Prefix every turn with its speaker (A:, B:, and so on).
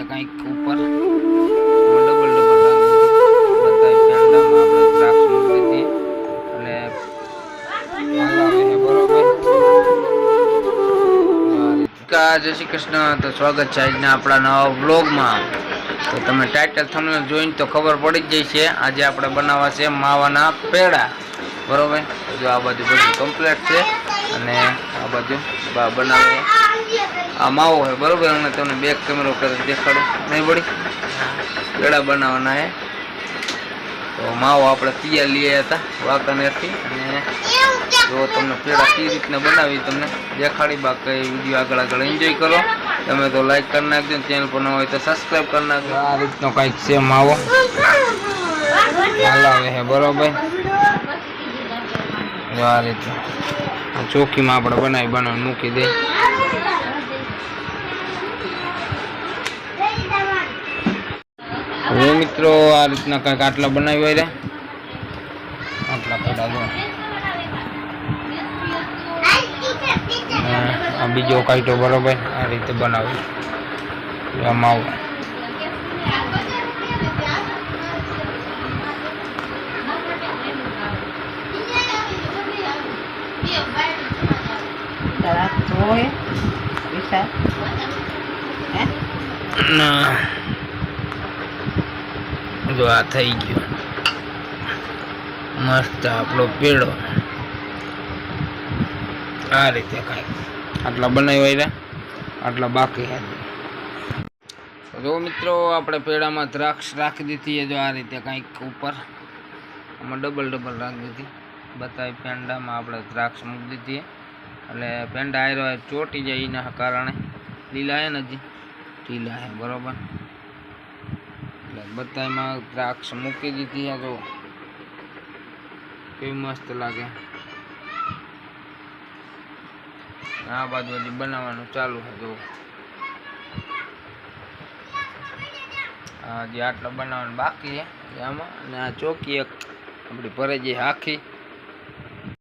A: કંઈક ઉપર double double રાખી દીધી બધા પેંડામાં આપણે દ્રાક્ષ મૂકી દીધી અને હલાવે છે બરોબર। જય શ્રી કૃષ્ણ। તો સ્વાગત છે આજના આપણા નવા વ્લોગમાં। તો તમે ટાઇટલ થંબનેલ જોઈને તો ખબર પડી જ જઈ છે આજે આપણે બનાવવા છે માવાના પેડા બરોબર। જો આ બાજુ બધું કમ્પ્લીટ છે અને આ બાજુ બનાવે આ માવો છે બરોબર। હું તમને બેક કેમેરો કરી દેખાડું નહીં પડી પેડા બનાવવાના છે। તો માવો આપણે તૈયાર લઈ આવ્યા હતા વાંકાનેરથી અને જો તમને પેડા કઈ રીતના બનાવી તમને દેખાડી। બાકી વિડીયો આગળ એન્જોય કરો। તમે તો લાઈક કરી નાખજો, ચેનલ પર ન હોય તો સબસ્ક્રાઈબ કરી નાખજો। આ રીતનો કંઈક છે માવો હલાવે છે બરોબર। આ રીતે ચોખીમાં આપણે બનાવી મૂકી દે। હવે મિત્રો આ રીતના કંઈક આટલા બનાવી હોય આટલા પેડા જો આ બીજો કાંટો બરોબર આ રીતે બનાવી માવો જો આ થઈ ગયો મસ્ત આપણો પેડો આ રીતે કાંઈક આટલા બનાવી હોય આટલા બાકી છે। જો મિત્રો આપણે પેડામાં દ્રાક્ષ રાખી દીધી જો આ રીતે કંઈક ઉપર આમાં ડબલ ડબલ રાખી દીધી બધા પેંડામાં આપણે દ્રાક્ષ મૂકી દીધી એટલે પેંડા આયરો ચોટી જાય એના કારણે લીલા છે ને હજી ઢીલા છે બરોબર। એટલે બધામાં દ્રાક્ષ મૂકી દીધી છે જો કેવી મસ્ત લાગે। આ બાજુ હજી બનાવવાનું ચાલુ છે જો હજી આટલા બનાવવાનું બાકી છે આમાં અને આ ચોકી એક આપણી ભરાઈ જાય આખી